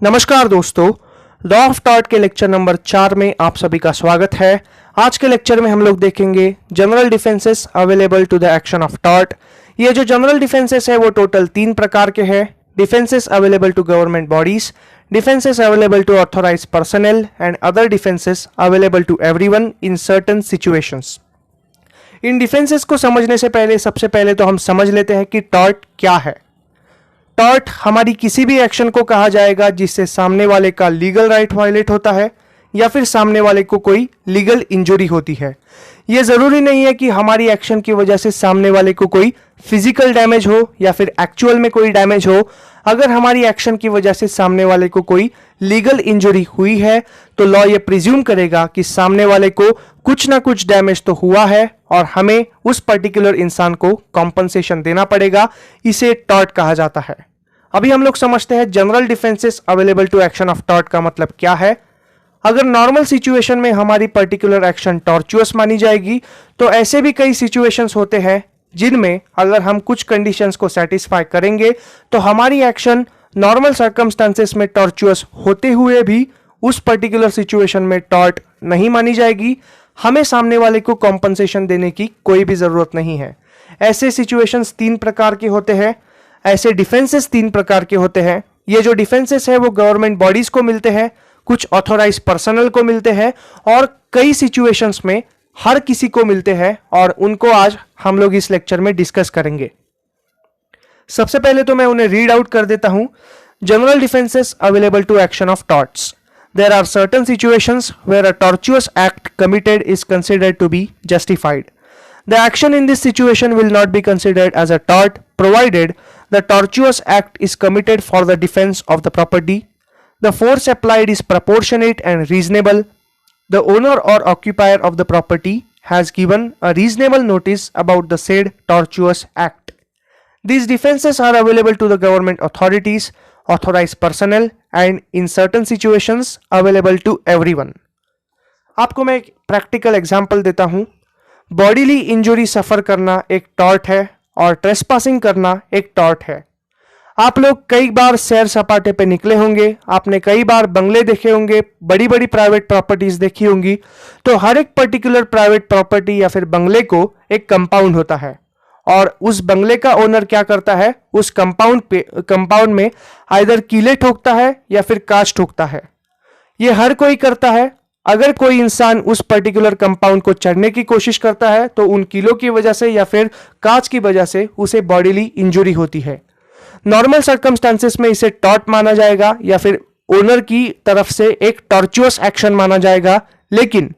नमस्कार दोस्तों, law of tort के लेक्चर नंबर 4 में आप सभी का स्वागत है। आज के लेक्चर में हम लोग देखेंगे general defences available to the action of tort. ये जो जनरल डिफेंसेस है वो टोटल 3 प्रकार के हैं। Defences available to government bodies, defences available to authorised personal and other defences available to everyone in certain situations. इन डिफेंसेस को समझने से पहले सबसे पहले तो हम समझ लेते हैं कि टॉर्ट क्या है। टॉर्ट हमारी किसी भी एक्शन को कहा जाएगा जिससे सामने वाले का लीगल राइट वायलेट होता है या फिर सामने वाले को कोई लीगल इंजरी होती है। यह जरूरी नहीं है कि हमारी एक्शन की वजह से सामने वाले को कोई फिजिकल डैमेज हो या फिर एक्चुअल में कोई डैमेज हो। अगर हमारी एक्शन की वजह से सामने वाले को कोई लीगल इंजरी हुई है तो लॉ ये प्रिज्यूम करेगा कि सामने वाले को कुछ ना कुछ डैमेज तो हुआ है और हमें उस पर्टिकुलर इंसान को कॉम्पनसेशन देना पड़ेगा। इसे टॉर्ट कहा जाता है। अभी हम लोग समझते हैं general defences available to action of tort का मतलब क्या है। अगर नॉर्मल सिचुएशन में हमारी पर्टिकुलर एक्शन टॉर्चुअस मानी जाएगी तो ऐसे भी कई सिचुएशंस होते हैं जिनमें अगर हम कुछ कंडीशंस को सेटिस्फाई करेंगे तो हमारी एक्शन नॉर्मल सर्कमस्टांसेस में टॉर्चुअस होते हुए भी उस पर्टिकुलर सिचुएशन में टॉर्ट नहीं मानी जाएगी। हमें सामने वाले को कॉम्पनसेशन देने की कोई भी जरूरत नहीं है। ऐसे सिचुएशंस 3 प्रकार के होते हैं। ऐसे डिफेंसेस 3 प्रकार के होते हैं। ये जो डिफेंसेस है वो गवर्नमेंट बॉडीज को मिलते हैं, कुछ ऑथोराइज पर्सनल को मिलते हैं और कई सिचुएशंस में हर किसी को मिलते हैं और उनको आज हम लोग इस लेक्चर में डिस्कस करेंगे। सबसे पहले तो मैं उन्हें रीड आउट कर देता हूं। General defences available to action of torts. There are certain situations where a tortious act committed is considered to be justified. The action in this situation will not be considered as a tort provided the tortious act is committed for the defense of the property. The force applied is proportionate and reasonable. The owner or occupier of the property has given a reasonable notice about the said tortious act. These defenses are available to the government authorities, authorized personnel and in certain situations available to everyone. आपको मैं एक practical example देता हूं। Bodily injury सफर करना एक tort है और trespassing करना एक टॉर्ट है। आप लोग कई बार सैर सपाटे पे निकले होंगे, आपने कई बार बंगले देखे होंगे, बड़ी बड़ी प्राइवेट प्रॉपर्टीज देखी होंगी। तो हर एक पर्टिकुलर प्राइवेट प्रॉपर्टी या फिर बंगले को एक कंपाउंड होता है और उस बंगले का ओनर क्या करता है, उस कंपाउंड में आइदर कीले ठोकता है या फिर कांच ठोकता है। ये हर कोई करता है। अगर कोई इंसान उस पर्टिकुलर कंपाउंड को चढ़ने की कोशिश करता है तो उन कीलों की वजह से या फिर कांच की वजह से उसे बॉडीली इंजरी होती है। नॉर्मल सर्कमस्टांसेस में इसे टॉर्ट माना जाएगा या फिर ओनर की तरफ से एक टॉर्चुअस एक्शन माना जाएगा। लेकिन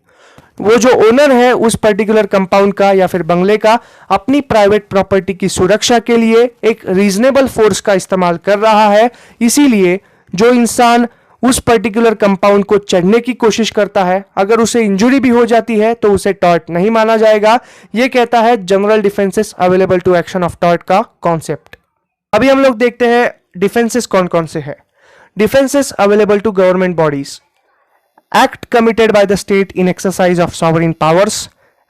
वो जो ओनर है उस पर्टिकुलर कंपाउंड का या फिर बंगले का अपनी प्राइवेट प्रॉपर्टी की सुरक्षा के लिए एक रीजनेबल फोर्स का इस्तेमाल कर रहा है। इसीलिए जो इंसान उस पर्टिकुलर कंपाउंड को चढ़ने की कोशिश करता है, अगर उसे इंजरी भी हो जाती है तो उसे टॉर्ट नहीं माना जाएगा। यह कहता है general defences available to action of tort का कॉन्सेप्ट। अभी हम लोग देखते हैं डिफेंसेस कौन कौन से हैं। Defences available to government bodies. Act committed by the state in exercise of sovereign powers.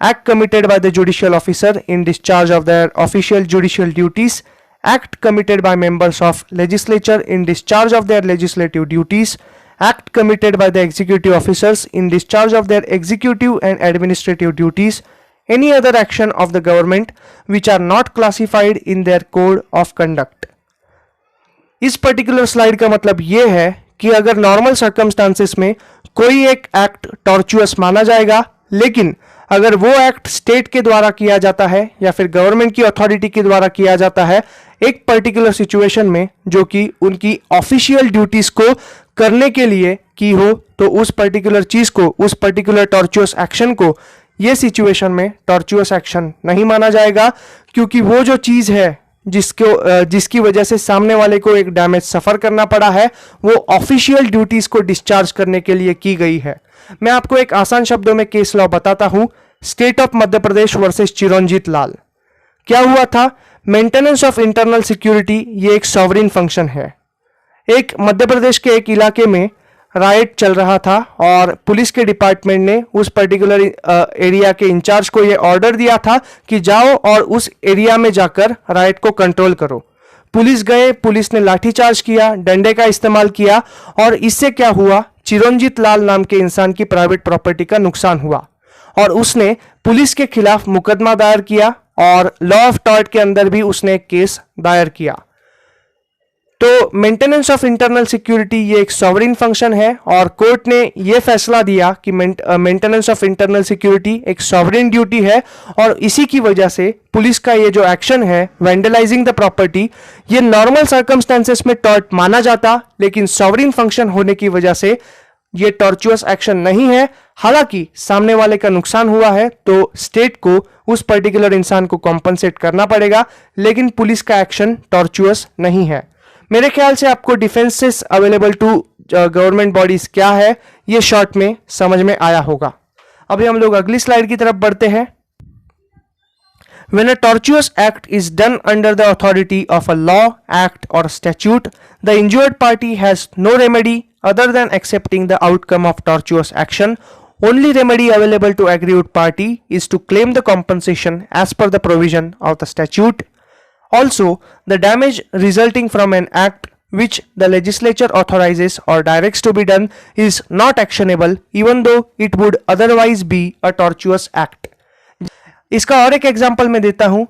Act committed by the judicial officer in discharge of their official judicial duties. Act committed by members of legislature in discharge of their legislative duties. Act committed by the executive officers in discharge of their executive and administrative duties. Any other action of the government which are not classified in their code of conduct. इस particular slide का मतलब यह है कि अगर normal circumstances में कोई एक एक्ट टॉर्चुअस माना जाएगा, लेकिन अगर वो एक्ट स्टेट के द्वारा किया जाता है या फिर गवर्नमेंट की अथॉरिटी के द्वारा किया जाता है एक पर्टिकुलर सिचुएशन में जो कि उनकी ऑफिशियल ड्यूटीज को करने के लिए की हो, तो उस पर्टिकुलर चीज को, उस पर्टिकुलर टॉर्चुअस एक्शन को ये सिचुएशन में टॉर्चुअस एक्शन नहीं माना जाएगा, क्योंकि वो जो चीज है जिसकी वजह से सामने वाले को एक डैमेज सफर करना पड़ा है वो ऑफिशियल ड्यूटीज को डिस्चार्ज करने के लिए की गई है। मैं आपको एक आसान शब्दों में केस लॉ बताता हूं। State of Madhya Pradesh versus Chiranjit Lal. क्या हुआ था? मेंटेनेंस ऑफ इंटरनल सिक्योरिटी ये एक सॉवरिन फंक्शन है। एक मध्य प्रदेश के एक इलाके में राइट चल रहा था और पुलिस के डिपार्टमेंट ने उस पर्टिकुलर एरिया के इंचार्ज को यह ऑर्डर दिया था कि जाओ और उस एरिया में जाकर राइट को कंट्रोल करो। पुलिस गए, पुलिस ने लाठीचार्ज किया, डंडे का इस्तेमाल किया और इससे क्या हुआ, चिरंजीत लाल नाम के इंसान की प्राइवेट प्रॉपर्टी का नुकसान हुआ और उसने पुलिस के खिलाफ मुकदमा दायर किया और लॉ ऑफ टॉर्ट के अंदर भी उसने एक केस दायर किया। तो मेंटेनेंस ऑफ इंटरनल सिक्योरिटी ये एक सॉवरेन फंक्शन है और कोर्ट ने ये फैसला दिया कि मेंटेनेंस ऑफ इंटरनल सिक्योरिटी एक सॉवरेन ड्यूटी है और इसी की वजह से पुलिस का ये जो एक्शन है वैंडलाइजिंग द प्रॉपर्टी, ये नॉर्मल सर्कमस्टेंसेस में टॉर्ट माना जाता, लेकिन सॉवरेन फंक्शन होने की वजह से ये टॉर्चुअस एक्शन नहीं है। हालांकि सामने वाले का नुकसान हुआ है तो स्टेट को उस पर्टिकुलर इंसान को कॉम्पनसेट करना पड़ेगा, लेकिन पुलिस का एक्शन टॉर्चुअस नहीं है। मेरे ख्याल से आपको defences available to government bodies क्या है ये शॉर्ट में समझ में आया होगा। अभी हम लोग अगली स्लाइड की तरफ बढ़ते हैं। When a tortious act is done under the authority of a law, act or statute, the injured party has no remedy other than accepting the outcome of tortious action. Only remedy available to aggrieved party is to claim the compensation as per the provision of the statute. Also, the damage resulting from an act which the legislature authorizes or directs to be done is not actionable even though it would otherwise be a tortious act. इसका और एक example मैं देता हूं।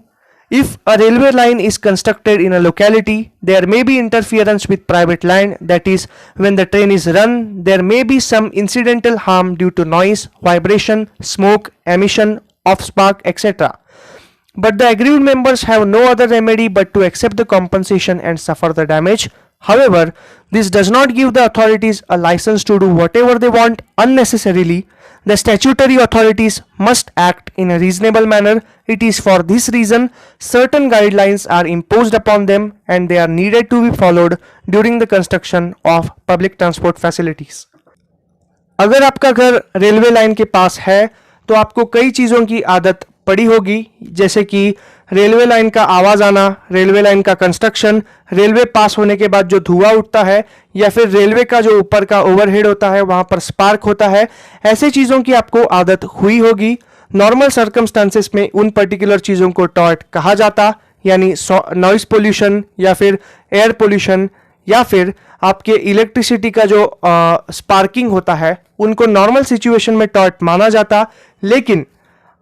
If a railway line is constructed in a locality, there may be interference with private land. That is, when the train is run, there may be some incidental harm due to noise, vibration, smoke, emission of spark, etc. But the aggrieved members have no other remedy but to accept the compensation and suffer the damage. However, this does not give the authorities a license to do whatever they want unnecessarily. The statutory authorities must act in a reasonable manner. It is for this reason certain guidelines are imposed upon them and they are needed to be followed during the construction of public transport facilities. अगर आपका घर railway line के पास है तो आपको कई चीज़ों की आदत पड़ी होगी, जैसे कि रेलवे लाइन का आवाज आना, रेलवे लाइन का कंस्ट्रक्शन, रेलवे पास होने के बाद जो धुआं उठता है या फिर रेलवे का जो ऊपर का ओवरहेड होता है वहां पर स्पार्क होता है, ऐसे चीज़ों की आपको आदत हुई होगी। नॉर्मल सर्कमस्टांसेस में उन पर्टिकुलर चीज़ों को टॉर्ट कहा जाता, यानी नॉइस पोल्यूशन या फिर एयर पोल्यूशन या फिर आपके इलेक्ट्रिसिटी का जो स्पार्किंग होता है उनको नॉर्मल सिचुएशन में टॉर्ट माना जाता। लेकिन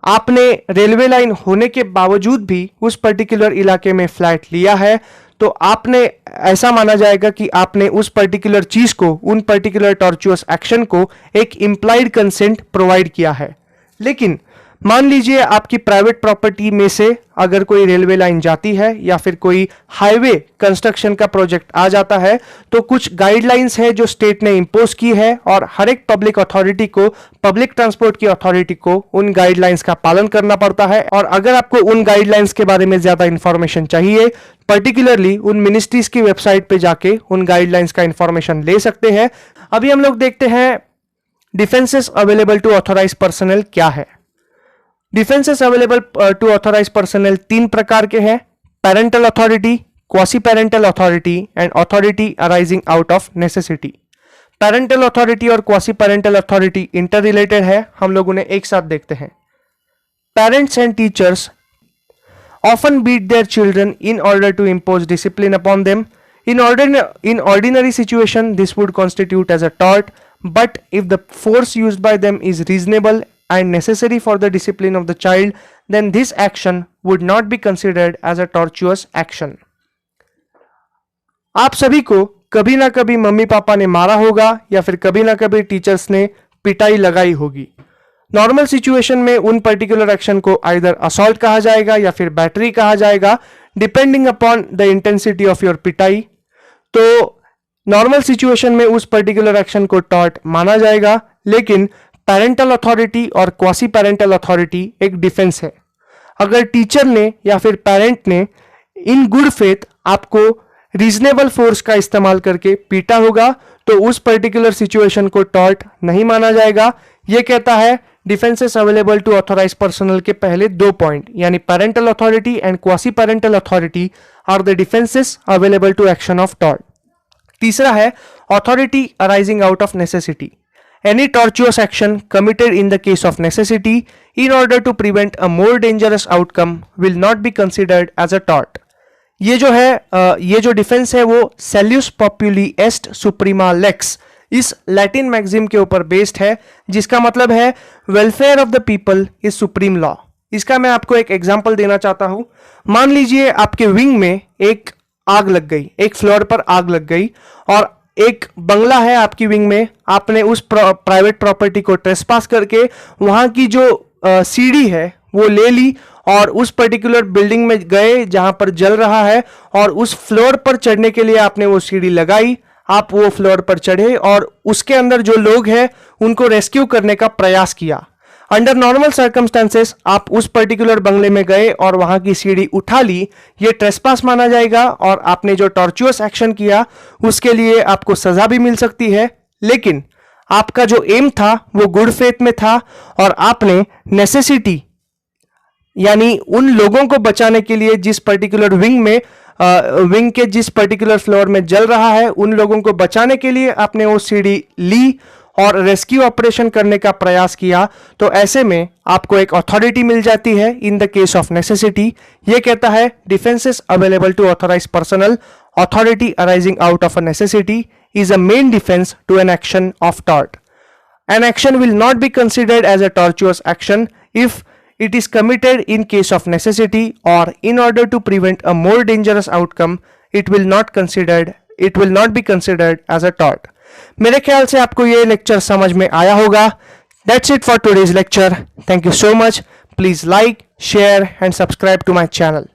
आपने रेलवे लाइन होने के बावजूद भी उस पर्टिकुलर इलाके में फ्लैट लिया है तो आपने ऐसा माना जाएगा कि आपने उस पर्टिकुलर चीज को, उन पर्टिकुलर टॉर्चुअस एक्शन को एक इम्प्लाइड कंसेंट प्रोवाइड किया है। लेकिन मान लीजिए आपकी प्राइवेट प्रॉपर्टी में से अगर कोई रेलवे लाइन जाती है या फिर कोई हाईवे कंस्ट्रक्शन का प्रोजेक्ट आ जाता है तो कुछ गाइडलाइंस है जो स्टेट ने इंपोज की है और हर एक पब्लिक अथॉरिटी को, पब्लिक ट्रांसपोर्ट की अथॉरिटी को उन गाइडलाइंस का पालन करना पड़ता है। और अगर आपको उन गाइडलाइंस के बारे में ज्यादा इंफॉर्मेशन चाहिए, पर्टिकुलरली उन मिनिस्ट्रीज की वेबसाइट पे जाके उन गाइडलाइंस का इंफॉर्मेशन ले सकते हैं। अभी हम लोग देखते हैं defences available to authorise personal क्या है। Defences available to authorise personal तीन प्रकार के हैं: parental authority, quasi parental authority and authority arising out of necessity. Parental authority और quasi parental authority inter related है, हम लोग उन्हें एक साथ देखते हैं। Parents and teachers often beat their children in order to impose discipline upon them. In ordinary situation, this would constitute as a tort, but if the force used by them is reasonable and necessary for the discipline of the child, then this action would not be considered as a tortuous action. आप सभी को कभी ना कभी mummy papa ने मारा होगा या फिर कभी ना कभी टीचर्स ने पिटाई लगाई होगी। नॉर्मल सिचुएशन में उन पर्टिकुलर एक्शन को आइदर असॉल्ट कहा जाएगा या फिर बैटरी कहा जाएगा, depending upon the intensity of your पिटाई। तो नॉर्मल सिचुएशन में उस पर्टिकुलर एक्शन को टॉर्ट माना जाएगा, लेकिन पेरेंटल अथॉरिटी और क्वासी पेरेंटल अथॉरिटी एक डिफेंस है। अगर टीचर ने या फिर पेरेंट ने इन गुड फेथ आपको रीजनेबल फोर्स का इस्तेमाल करके पीटा होगा तो उस पर्टिकुलर सिचुएशन को टॉर्ट नहीं माना जाएगा। यह कहता है defences available to authorise personal के पहले दो पॉइंट, यानी parental authority and quasi parental authority are the defences available to action of tort. तीसरा है authority arising out of necessity. Any tortuous action committed in the case of necessity in order to prevent a more dangerous outcome will not be considered as a tort. ये जो है ये जो defence है वो सेल्यूस पॉपुली एस्ट सुप्रीमा lakes इस Latin maxim के ऊपर बेस्ड है, जिसका मतलब है welfare of the people is supreme law. इसका मैं आपको एक एग्जांपल देना चाहता हूं। मान लीजिए आपके विंग में एक आग लग गई, एक फ्लोर पर आग लग गई और एक बंगला है आपकी विंग में, आपने उस प्राइवेट प्रॉपर्टी को ट्रेसपास करके वहां की जो सीढ़ी है वो ले ली और उस पर्टिकुलर बिल्डिंग में गए जहां पर जल रहा है और उस फ्लोर पर चढ़ने के लिए आपने वो सीढ़ी लगाई। आप वो फ्लोर पर चढ़े और उसके अंदर जो लोग हैं उनको रेस्क्यू करने का प्रयास किया। अंडर नॉर्मल सर्कमस्टेंसेस आप उस पर्टिकुलर बंगले में गए और वहां की सीढ़ी उठा ली, ये ट्रेसपास माना जाएगा और आपने जो टॉर्चुअस एक्शन किया उसके लिए आपको सजा भी मिल सकती है। लेकिन आपका जो एम था वो गुड फेथ में था और आपने नेसेसिटी यानी उन लोगों को बचाने के लिए जिस पर्टिकुलर विंग के जिस पर्टिकुलर फ्लोर में जल रहा है उन लोगों को बचाने के लिए आपने वो सीढ़ी ली और रेस्क्यू ऑपरेशन करने का प्रयास किया। तो ऐसे में आपको एक अथॉरिटी मिल जाती है in the case of necessity. ये कहता है defences available to authorise personal authority arising out of a necessity is a main defence to an action of tort. An action will not be considered as a tortuous action if it is committed in case of necessity or in order to prevent a more dangerous outcome. It will not be considered as a tort. मेरे ख्याल से आपको ये lecture समझ में आया होगा। That's it for today's lecture. Thank you so much. Please like, share and subscribe to my channel.